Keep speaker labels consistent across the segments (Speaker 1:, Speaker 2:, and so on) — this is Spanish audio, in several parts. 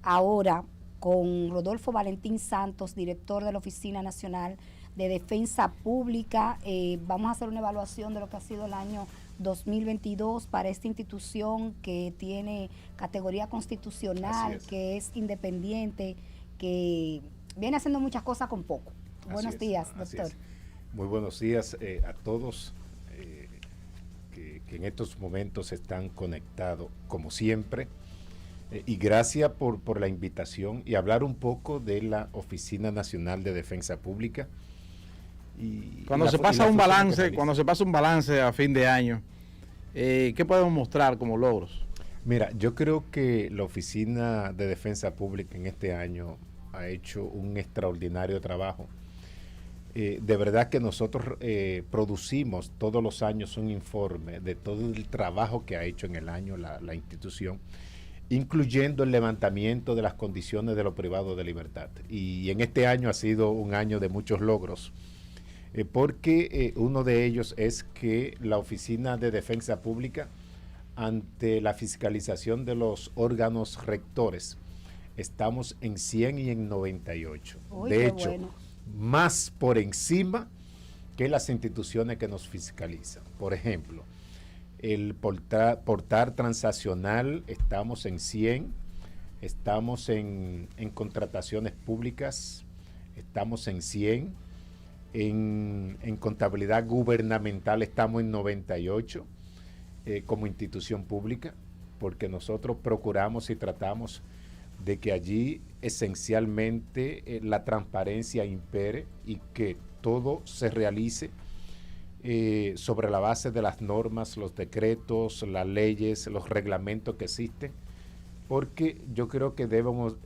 Speaker 1: ahora con Rodolfo Valentín Santos, director de la Oficina Nacional de Defensa Pública. Vamos a hacer una evaluación de lo que ha sido el año 2022 para esta institución que tiene categoría constitucional, que es independiente, que viene haciendo muchas cosas con poco. Buenos días, doctor.
Speaker 2: Muy buenos días a todos que en estos momentos están conectados, como siempre. Y gracias por la invitación y hablar un poco de la Oficina Nacional de Defensa Pública.
Speaker 3: Cuando se pasa un balance a fin de año, ¿qué podemos mostrar como logros?
Speaker 2: Mira, yo creo que la Oficina de Defensa Pública en este año ha hecho un extraordinario trabajo. De verdad que nosotros producimos todos los años un informe de todo el trabajo que ha hecho en el año la institución, incluyendo el levantamiento de las condiciones de lo privado de libertad. Y en este año ha sido un año de muchos logros, porque uno de ellos es que la Oficina de Defensa Pública, ante la fiscalización de los órganos rectores, estamos en 100 y en 98.
Speaker 1: Uy,
Speaker 2: de hecho,
Speaker 1: bueno,
Speaker 2: más por encima que las instituciones que nos fiscalizan. Por ejemplo, el portal transaccional estamos en 100, estamos en contrataciones públicas, estamos en 100, en contabilidad gubernamental estamos en 98 como institución pública, porque nosotros procuramos y tratamos de que allí esencialmente la transparencia impere y que todo se realice sobre la base de las normas, los decretos, las leyes, los reglamentos que existen, porque yo creo que debemos,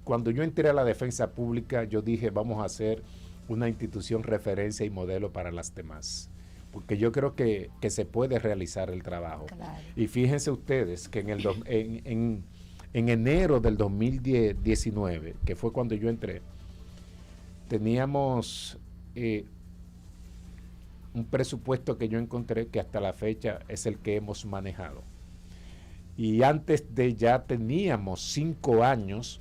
Speaker 2: cuando yo entré a la defensa pública, yo dije vamos a hacer una institución referencia y modelo para las demás, porque yo creo que se puede realizar el trabajo.
Speaker 1: claro.
Speaker 2: Y fíjense ustedes que en enero del 2019, que fue cuando yo entré, teníamos un presupuesto que yo encontré que hasta la fecha es el que hemos manejado. Y antes de ya teníamos 5 años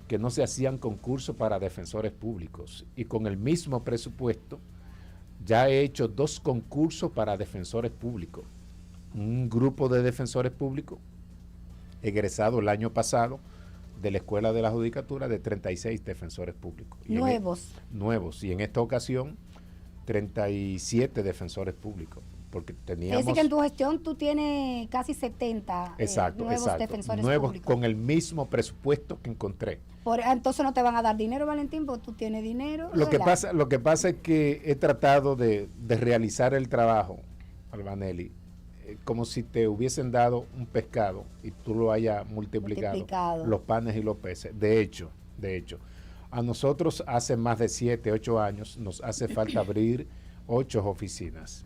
Speaker 2: que no se hacían concursos para defensores públicos. Y con el mismo presupuesto ya he hecho 2 concursos para defensores públicos. Un grupo de defensores públicos egresado el año pasado de la Escuela de la Judicatura de 36 defensores públicos. Nuevos. Y en esta ocasión 37 defensores públicos, porque teníamos...
Speaker 1: Dice que en tu gestión tú tienes casi 70 nuevos defensores públicos.
Speaker 2: Con el mismo presupuesto que encontré.
Speaker 1: Entonces no te van a dar dinero, Valentín, porque tú tienes dinero.
Speaker 2: Lo que pasa es que he tratado de realizar el trabajo, Albanelli, como si te hubiesen dado un pescado y tú lo hayas multiplicado, los panes y los peces. De hecho, a nosotros hace más de 7, 8 años nos hace falta abrir 8 oficinas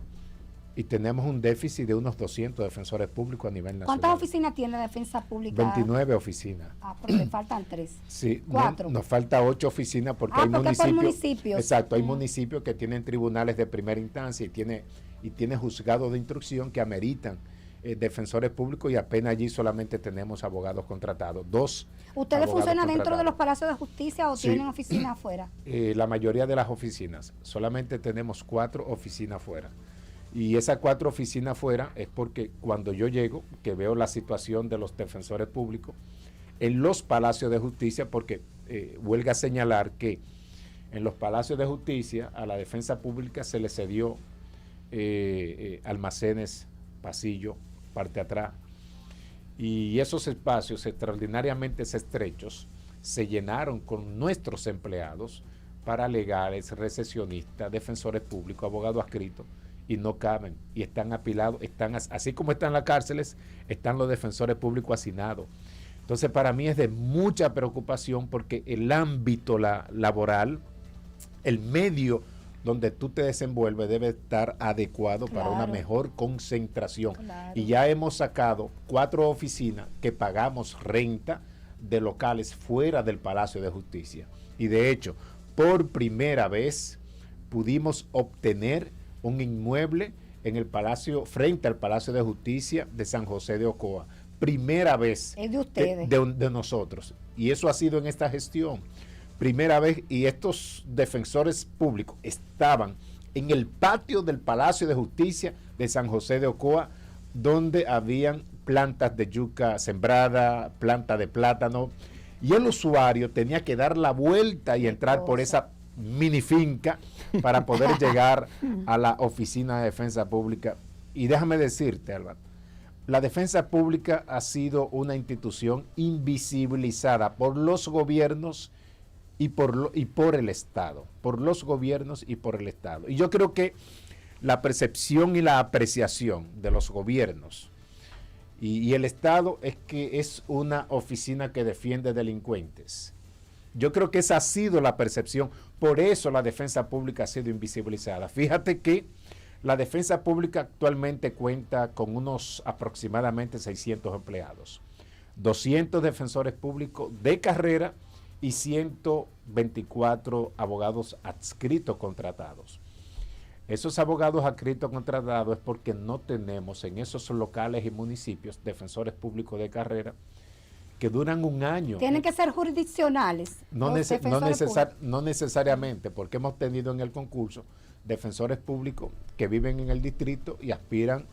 Speaker 2: y tenemos un déficit de unos 200 defensores públicos a nivel nacional.
Speaker 1: ¿Cuántas oficinas tiene la defensa pública?
Speaker 2: 29 oficinas.
Speaker 1: Pero le faltan 3.
Speaker 2: Sí,
Speaker 1: 4.
Speaker 2: Nos falta 8 oficinas porque hay municipios. Exacto, hay municipios que tienen tribunales de primera instancia y tiene juzgados de instrucción que ameritan defensores públicos y apenas allí solamente tenemos abogados contratados. 2.
Speaker 1: ¿Ustedes funcionan dentro de los palacios de justicia o tienen oficinas afuera?
Speaker 2: La mayoría de las oficinas. Solamente tenemos 4 oficinas afuera. Y esas 4 oficinas afuera es porque cuando yo llego, que veo la situación de los defensores públicos en los palacios de justicia, porque huelga señalar que en los palacios de justicia a la defensa pública se le cedió almacenes, pasillo, parte atrás, y esos espacios extraordinariamente estrechos se llenaron con nuestros empleados, paralegales, recesionistas, defensores públicos, abogados adscritos, y no caben, y están apilados, así como están las cárceles, están los defensores públicos hacinados. Entonces para mí es de mucha preocupación porque el ámbito laboral, el medio donde tú te desenvuelves debe estar adecuado para una mejor concentración. Y ya hemos sacado 4 oficinas que pagamos renta de locales fuera del Palacio de Justicia. Y de hecho, por primera vez pudimos obtener un inmueble en el Palacio, frente al Palacio de Justicia de San José de Ocoa. primera vez
Speaker 1: es de ustedes,
Speaker 2: de nosotros. Y eso ha sido en esta gestión. Primera vez, y estos defensores públicos estaban en el patio del Palacio de Justicia de San José de Ocoa, donde habían plantas de yuca sembrada, planta de plátano, y el usuario tenía que dar la vuelta y entrar por esa mini finca para poder llegar a la Oficina de Defensa Pública. Y déjame decirte, Álvaro, la defensa pública ha sido una institución invisibilizada por los gobiernos y por el Estado, por los gobiernos y por el Estado. Y yo creo que la percepción y la apreciación de los gobiernos y el Estado es que es una oficina que defiende delincuentes. Yo creo que esa ha sido la percepción, por eso la defensa pública ha sido invisibilizada. Fíjate que la defensa pública actualmente cuenta con unos aproximadamente 600 empleados, 200 defensores públicos de carrera y 124 abogados adscritos contratados. Esos abogados adscritos contratados es porque no tenemos en esos locales y municipios defensores públicos de carrera que duran un año.
Speaker 1: Tienen que ser jurisdiccionales.
Speaker 2: No necesariamente, porque hemos tenido en el concurso defensores públicos que viven en el distrito y aspiran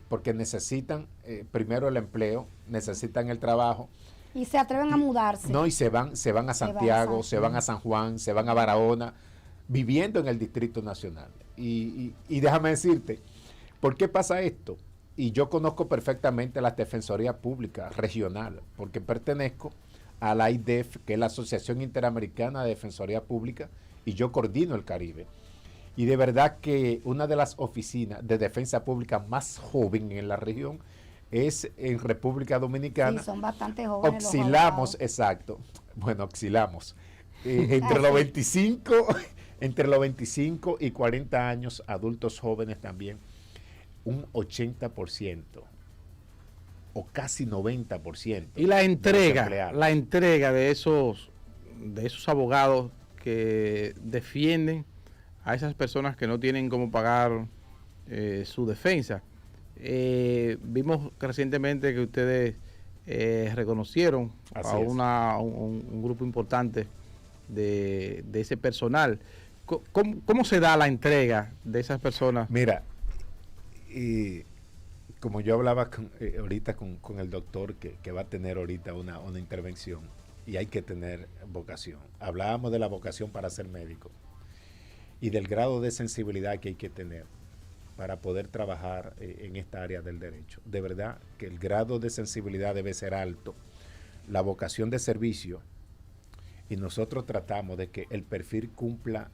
Speaker 2: porque necesitan primero el empleo, necesitan el trabajo.
Speaker 1: Y se atreven a mudarse.
Speaker 2: No, y se van a Santiago, se van a San Juan, se van a Barahona, viviendo en el Distrito Nacional. Y déjame decirte, ¿por qué pasa esto? Y yo conozco perfectamente las defensorías públicas regionales, porque pertenezco a la AIDEF, que es la Asociación Interamericana de Defensoría Pública, y yo coordino el Caribe. Y de verdad que una de las oficinas de defensa pública más joven en la región es en República Dominicana.
Speaker 1: Sí, son bastante jóvenes.
Speaker 2: Oscilamos, exacto. Bueno, oscilamos. Entre los 25 y 40 años, adultos jóvenes también, un 80% o casi 90%.
Speaker 3: Y la entrega de esos abogados que defienden a esas personas que no tienen cómo pagar su defensa. Vimos recientemente que ustedes reconocieron a un grupo importante de ese personal. ¿Cómo se da la entrega de esas personas?
Speaker 2: Mira, como yo hablaba ahorita con el doctor que va a tener ahorita una intervención, y hay que tener vocación. Hablábamos de la vocación para ser médico y del grado de sensibilidad que hay que tener para poder trabajar en esta área del derecho. De verdad que el grado de sensibilidad debe ser alto, la vocación de servicio, y nosotros tratamos de que el perfil cumpla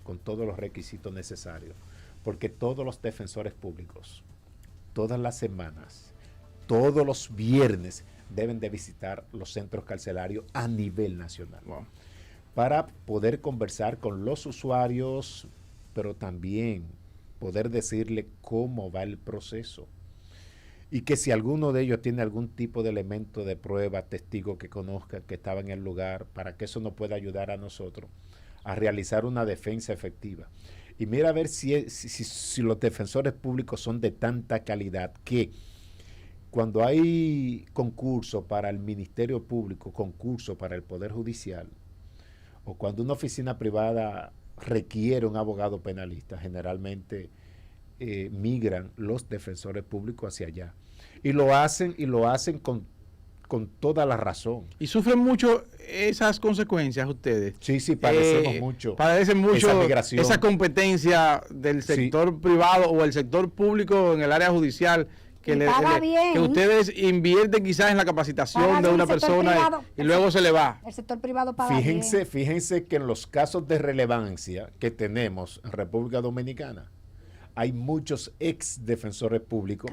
Speaker 2: con todos los requisitos necesarios, porque todos los defensores públicos, todas las semanas, todos los viernes, deben de visitar los centros carcelarios a nivel nacional. Wow. Para poder conversar con los usuarios, pero también poder decirle cómo va el proceso. Y que si alguno de ellos tiene algún tipo de elemento de prueba, testigo que conozca que estaba en el lugar, para que eso nos pueda ayudar a nosotros a realizar una defensa efectiva. Y mira a ver si los defensores públicos son de tanta calidad que cuando hay concurso para el Ministerio Público, concurso para el Poder Judicial, o cuando una oficina privada requiere un abogado penalista, generalmente migran los defensores públicos hacia allá. Y lo hacen con toda la razón.
Speaker 3: ¿Y sufren mucho esas consecuencias ustedes?
Speaker 2: Sí, padecemos mucho.
Speaker 3: Padecen mucho esa competencia del sector privado o el sector público en el área judicial, que ustedes invierten quizás en la capacitación de una persona y luego se le va.
Speaker 1: El sector privado paga bien.
Speaker 2: Fíjense que en los casos de relevancia que tenemos en República Dominicana, hay muchos ex defensores públicos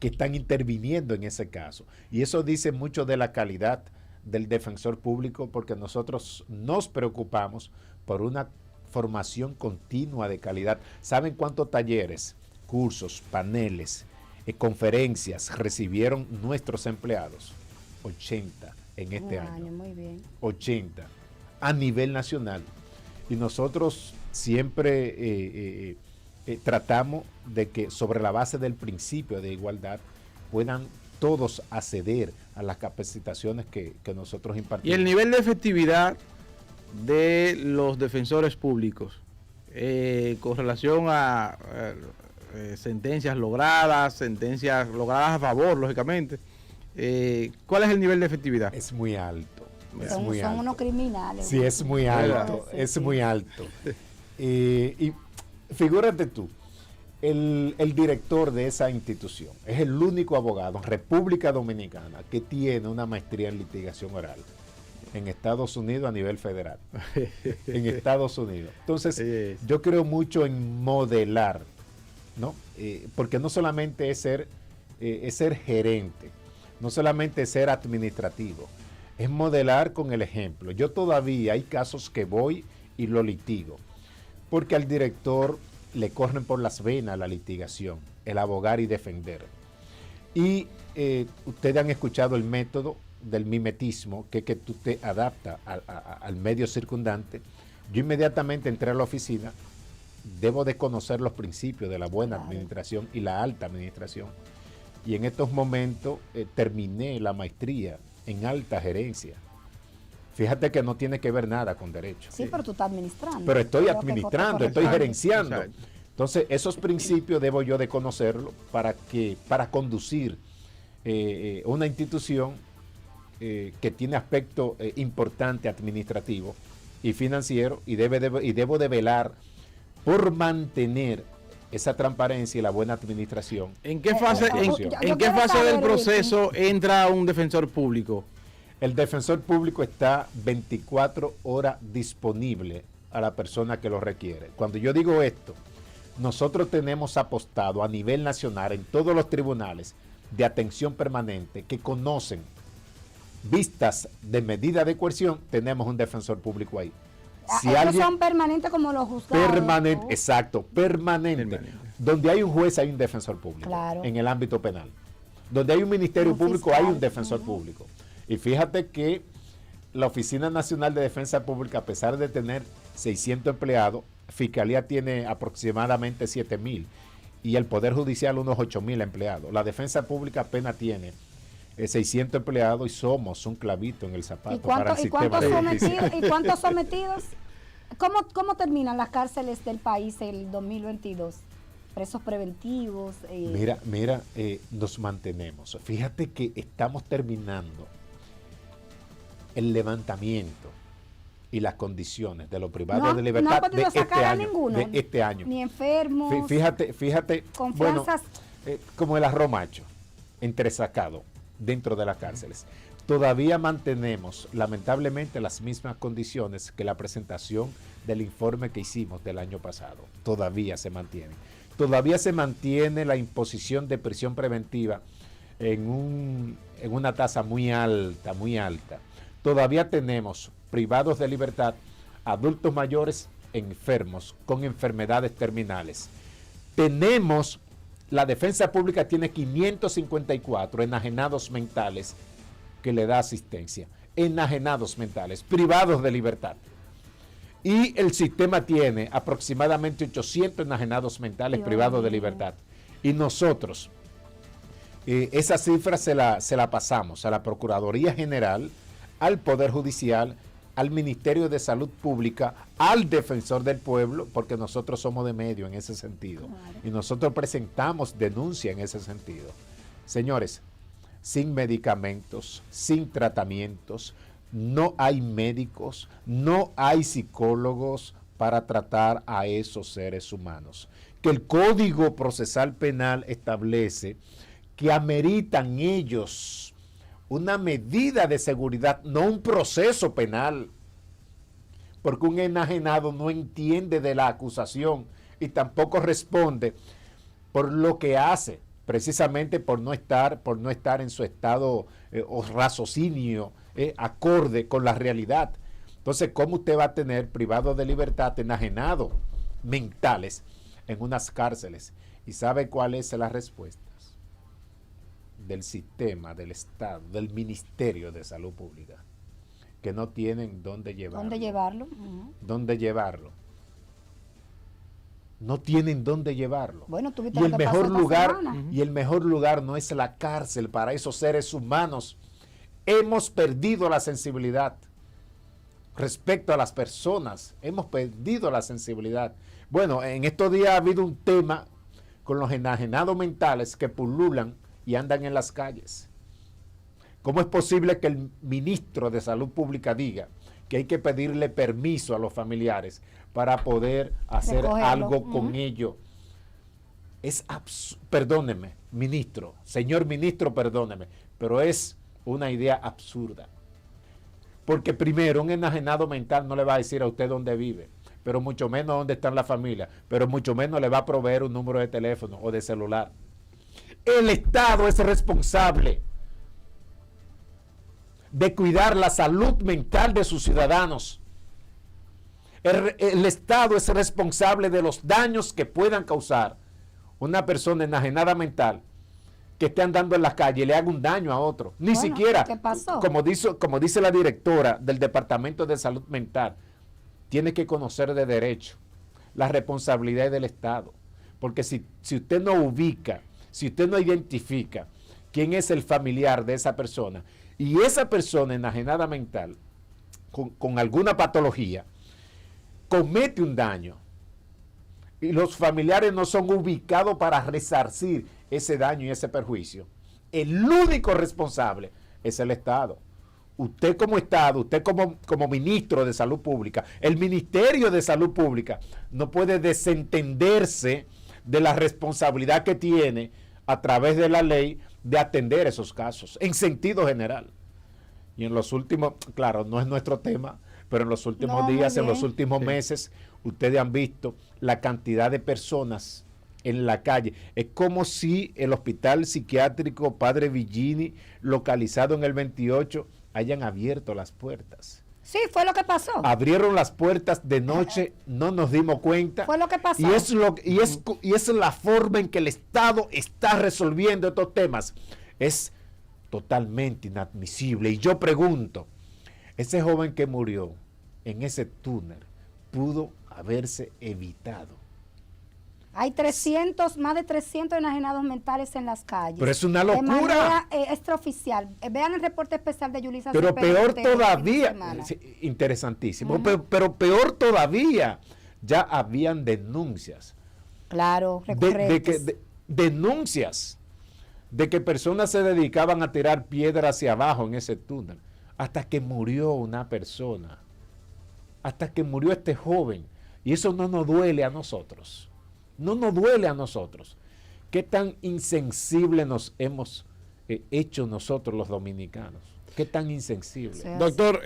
Speaker 2: que están interviniendo en ese caso. Y eso dice mucho de la calidad del defensor público, porque nosotros nos preocupamos por una formación continua de calidad. ¿Saben cuántos talleres, cursos, paneles, conferencias recibieron nuestros empleados? 80 en este año.
Speaker 1: Muy bien.
Speaker 2: 80 a nivel nacional. Y nosotros tratamos de que sobre la base del principio de igualdad puedan todos acceder a las capacitaciones que nosotros impartimos.
Speaker 3: Y el nivel de efectividad de los defensores públicos con relación a sentencias logradas a favor, lógicamente. ¿Cuál es el nivel de efectividad?
Speaker 2: Es muy alto.
Speaker 1: Son unos criminales.
Speaker 2: Sí, es muy alto, es muy alto. Y figúrate tú, el director de esa institución es el único abogado en República Dominicana que tiene una maestría en litigación oral en Estados Unidos a nivel federal. En Estados Unidos. Entonces, yo creo mucho en modelar, ¿no? Porque no solamente es ser gerente, no solamente es ser administrativo, es modelar con el ejemplo. Yo todavía hay casos que voy y lo litigo, porque al director le corren por las venas la litigación, el abogar y defender. Y ustedes han escuchado el método del mimetismo, que tú te adaptas al medio circundante. Yo inmediatamente entré a la oficina, debo de conocer los principios de la buena administración y la alta administración. Y en estos momentos terminé la maestría en alta gerencia. Fíjate que no tiene que ver nada con derecho.
Speaker 1: Sí, pero tú estás administrando.
Speaker 2: Pero estoy administrando, estoy gerenciando.
Speaker 3: Exacto.
Speaker 2: Entonces, esos principios debo yo de conocerlo para conducir una institución que tiene aspecto importante administrativo y financiero y debo de velar por mantener esa transparencia y la buena administración.
Speaker 3: ¿En qué fase del proceso entra un defensor público?
Speaker 2: El defensor público está 24 horas disponible a la persona que lo requiere. Cuando yo digo esto, nosotros tenemos apostado a nivel nacional en todos los tribunales de atención permanente que conocen vistas de medida de coerción, tenemos un defensor público ahí.
Speaker 1: Si alguien, son permanentes como los juzgados.
Speaker 2: Permanente, ¿no? Exacto, permanente. Donde hay un juez hay un defensor público,
Speaker 1: claro,
Speaker 2: en el ámbito penal. Donde hay un ministerio público
Speaker 1: fiscal,
Speaker 2: hay un defensor público. Y fíjate que la Oficina Nacional de Defensa Pública, a pesar de tener 600 empleados, Fiscalía tiene aproximadamente 7,000 y el Poder Judicial unos 8,000 empleados. La Defensa Pública apenas tiene 600 empleados y somos un clavito en el zapato para el sistema de justicia.
Speaker 1: ¿Y cuántos sometidos? ¿Cómo terminan las cárceles del país el 2022? Presos preventivos.
Speaker 2: Mira, nos mantenemos. Fíjate que estamos terminando el levantamiento y las condiciones de los privados de libertad de este año.
Speaker 1: Ni enfermos.
Speaker 2: Fíjate,
Speaker 1: confianzas.
Speaker 2: Bueno, como el arroz macho, entresacado dentro de las cárceles. Todavía mantenemos, lamentablemente, las mismas condiciones que la presentación del informe que hicimos del año pasado. Todavía se mantiene. Todavía se mantiene la imposición de prisión preventiva en una tasa muy alta, muy alta. Todavía tenemos privados de libertad, adultos mayores enfermos con enfermedades terminales. Tenemos, la defensa pública tiene 554 enajenados mentales que le da asistencia. Enajenados mentales, privados de libertad. Y el sistema tiene aproximadamente 800 enajenados mentales privados de libertad. Y nosotros, esa cifra se la pasamos a la Procuraduría General, al Poder Judicial, al Ministerio de Salud Pública, al Defensor del Pueblo, porque nosotros somos de medio en ese sentido. Y nosotros presentamos denuncia en ese sentido. Señores, sin medicamentos, sin tratamientos, no hay médicos, no hay psicólogos para tratar a esos seres humanos. Que el Código Procesal Penal establece que ameritan ellos una medida de seguridad, no un proceso penal, porque un enajenado no entiende de la acusación y tampoco responde por lo que hace, precisamente por no estar en su estado o raciocinio acorde con la realidad. Entonces, ¿cómo usted va a tener privados de libertad, enajenados mentales en unas cárceles? ¿Y sabe cuál es la respuesta? Del sistema, del Estado, del Ministerio de Salud Pública, que no tienen dónde llevarlo.
Speaker 1: ¿Dónde llevarlo?
Speaker 2: ¿Dónde llevarlo? no tienen dónde llevarlo.
Speaker 1: Bueno,
Speaker 2: y el mejor lugar, y el mejor lugar no es la cárcel para esos seres humanos. Hemos perdido la sensibilidad respecto a las personas. Hemos perdido la sensibilidad. Bueno, en estos días ha habido un tema con los enajenados mentales que pululan y andan en las calles. ¿Cómo es posible que el ministro de Salud Pública diga que hay que pedirle permiso a los familiares para poder hacer algo con ellos? Es perdóneme, ministro, señor ministro, perdóneme, pero es una idea absurda. Porque primero, un enajenado mental no le va a decir a usted dónde vive, pero mucho menos dónde está la familia, pero mucho menos le va a proveer un número de teléfono o de celular. El Estado es responsable de cuidar la salud mental de sus ciudadanos. El Estado es responsable de los daños que puedan causar una persona enajenada mental que esté andando en la calle y le haga un daño a otro. Ni siquiera,
Speaker 1: ¿qué pasó?
Speaker 2: Como dice la directora del Departamento de Salud Mental, tiene que conocer de derecho las responsabilidades del Estado. Porque si usted no ubica, si usted no identifica quién es el familiar de esa persona, y esa persona enajenada mental, con alguna patología, comete un daño, y los familiares no son ubicados para resarcir ese daño y ese perjuicio, el único responsable es el Estado. Usted como Estado, usted como ministro de Salud Pública, el Ministerio de Salud Pública no puede desentenderse de la responsabilidad que tiene a través de la ley de atender esos casos, en sentido general. Y en los últimos, claro, no es nuestro tema, pero en los últimos días, en los últimos meses, ustedes han visto la cantidad de personas en la calle. Es como si el hospital psiquiátrico Padre Villini, localizado en el 28, hayan abierto las puertas.
Speaker 1: Sí, fue lo que pasó.
Speaker 2: Abrieron las puertas de noche, no nos dimos cuenta.
Speaker 1: Fue lo que pasó.
Speaker 2: Y es la forma en que el Estado está resolviendo estos temas. Es totalmente inadmisible. Y yo pregunto, ese joven que murió en ese túnel pudo haberse evitado.
Speaker 1: Hay más de 300 enajenados mentales en las calles.
Speaker 2: Pero es una locura.
Speaker 1: De manera extraoficial. Vean el reporte especial de Yulisa.
Speaker 2: Pero peor todavía, interesantísimo, pero peor todavía, ya habían denuncias.
Speaker 1: Claro, recurrentes.
Speaker 2: Denuncias de que personas se dedicaban a tirar piedras hacia abajo en ese túnel, hasta que murió una persona, hasta que murió este joven. Y eso no nos duele a nosotros. No nos duele a nosotros. ¿Qué tan insensible nos hemos hecho nosotros los dominicanos? ¿Qué tan insensible?
Speaker 3: Doctor,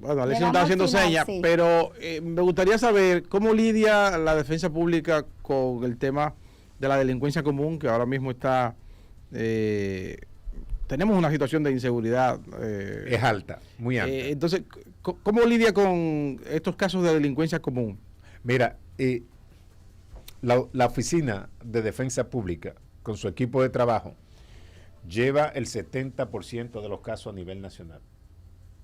Speaker 3: bueno, Alexis está haciendo señas, sí. Pero me gustaría saber cómo lidia la defensa pública con el tema de la delincuencia común, que ahora mismo está... tenemos una situación de inseguridad.
Speaker 2: Es alta, muy alta.
Speaker 3: Entonces, ¿cómo lidia con estos casos de delincuencia común?
Speaker 2: Mira, la Oficina de Defensa Pública, con su equipo de trabajo, lleva el 70% de los casos a nivel nacional,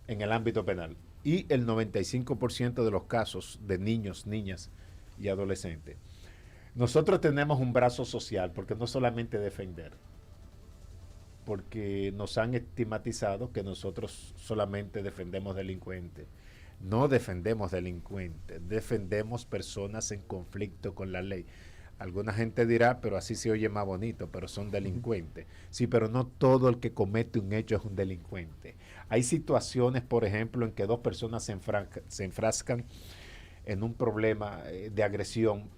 Speaker 2: en el ámbito penal, y el 95% de los casos de niños, niñas y adolescentes. Nosotros tenemos un brazo social, porque no solamente defender, porque nos han estigmatizado que nosotros solamente defendemos delincuentes. No defendemos delincuentes, defendemos personas en conflicto con la ley. Alguna gente dirá, pero así se oye más bonito, pero son delincuentes. Sí, pero no todo el que comete un hecho es un delincuente. Hay situaciones, por ejemplo, en que dos personas se enfrascan en un problema de agresión.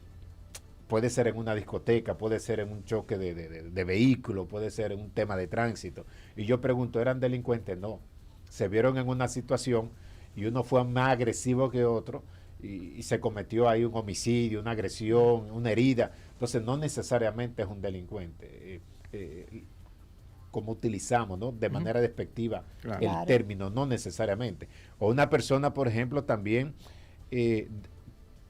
Speaker 2: Puede ser en una discoteca, puede ser en un choque de vehículo, puede ser en un tema de tránsito. Y yo pregunto, ¿eran delincuentes? No. Se vieron en una situación y uno fue más agresivo que otro y se cometió ahí un homicidio, una agresión, una herida. Entonces no necesariamente es un delincuente. Como utilizamos, ¿no?, de manera despectiva el término, no necesariamente. O una persona, por ejemplo, también,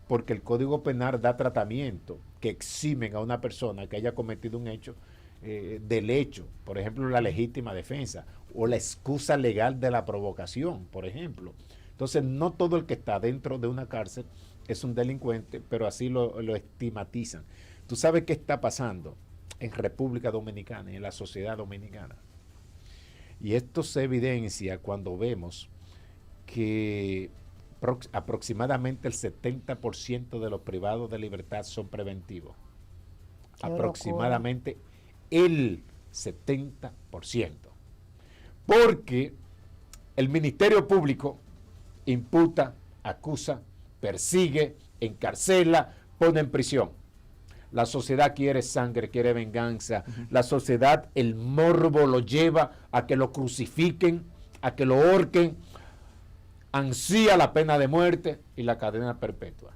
Speaker 2: porque el Código Penal da tratamiento que eximen a una persona que haya cometido un hecho del hecho, por ejemplo, la legítima defensa o la excusa legal de la provocación, por ejemplo. Entonces, no todo el que está dentro de una cárcel es un delincuente, pero así lo estigmatizan. ¿Tú sabes qué está pasando en República Dominicana y en la sociedad dominicana? Y esto se evidencia cuando vemos que aproximadamente el 70% de los privados de libertad son preventivos. Aproximadamente el 70%. Porque el Ministerio Público imputa, acusa, persigue, encarcela, pone en prisión. La sociedad quiere sangre, quiere venganza. La sociedad, el morbo lo lleva a que lo crucifiquen, a que lo ahorquen, ansía la pena de muerte y la cadena perpetua.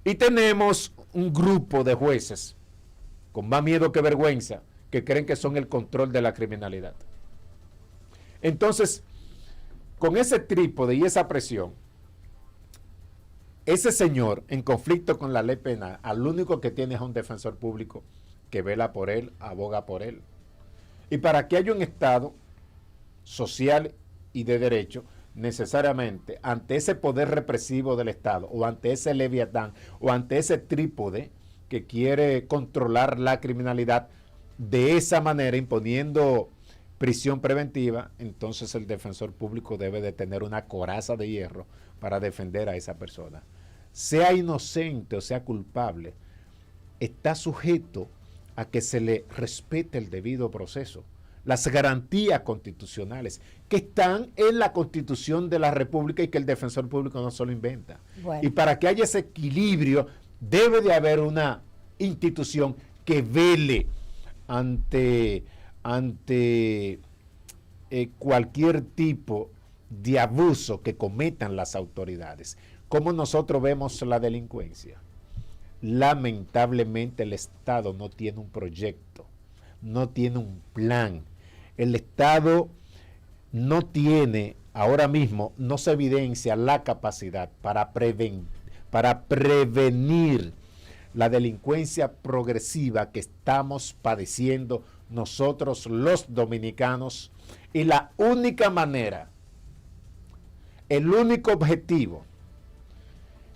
Speaker 2: Y tenemos un grupo de jueces con más miedo que vergüenza que creen que son el control de la criminalidad. Entonces, con ese trípode y esa presión, ese señor en conflicto con la ley penal, al único que tiene es un defensor público que vela por él, aboga por él. Y para que haya un Estado social y de derecho, necesariamente ante ese poder represivo del Estado o ante ese leviatán o ante ese trípode que quiere controlar la criminalidad de esa manera, imponiendo prisión preventiva, entonces el defensor público debe de tener una coraza de hierro para defender a esa persona. Sea inocente o sea culpable, está sujeto a que se le respete el debido proceso, las garantías constitucionales que están en la Constitución de la República y que el defensor público no solo inventa. Bueno. Y para que haya ese equilibrio, debe de haber una institución que vele ante cualquier tipo de abuso que cometan las autoridades. ¿Cómo nosotros vemos la delincuencia? Lamentablemente el Estado no tiene un proyecto, no tiene un plan. El Estado no tiene, ahora mismo, no se evidencia la capacidad para prevenir la delincuencia progresiva que estamos padeciendo nosotros los dominicanos, y la única manera, el único objetivo,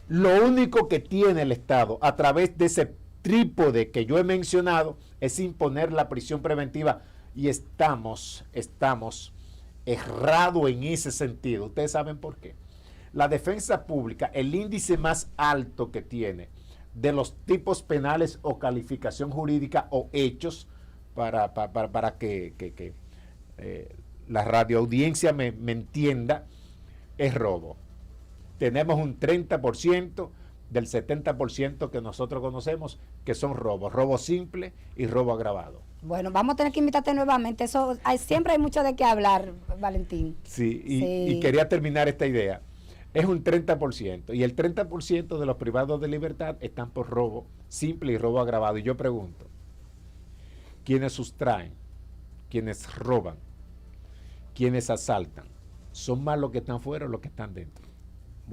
Speaker 2: lo único que tiene el Estado a través de ese trípode que yo he mencionado es imponer la prisión preventiva, y estamos errados en ese sentido. Ustedes saben por qué. La defensa pública, el índice más alto que tiene de los tipos penales o calificación jurídica o hechos, para que la radioaudiencia me entienda, es robo. Tenemos un 30% del 70% que nosotros conocemos que son robos, robo simple y robo agravado.
Speaker 1: Bueno, vamos a tener que invitarte nuevamente. Eso siempre hay mucho de qué hablar, Valentín.
Speaker 2: Sí, y quería terminar esta idea. Es un 30%, y el 30% de los privados de libertad están por robo simple y robo agravado. Y yo pregunto, ¿quiénes sustraen? ¿Quiénes roban? ¿Quiénes asaltan? ¿Son más los que están fuera o los que están dentro?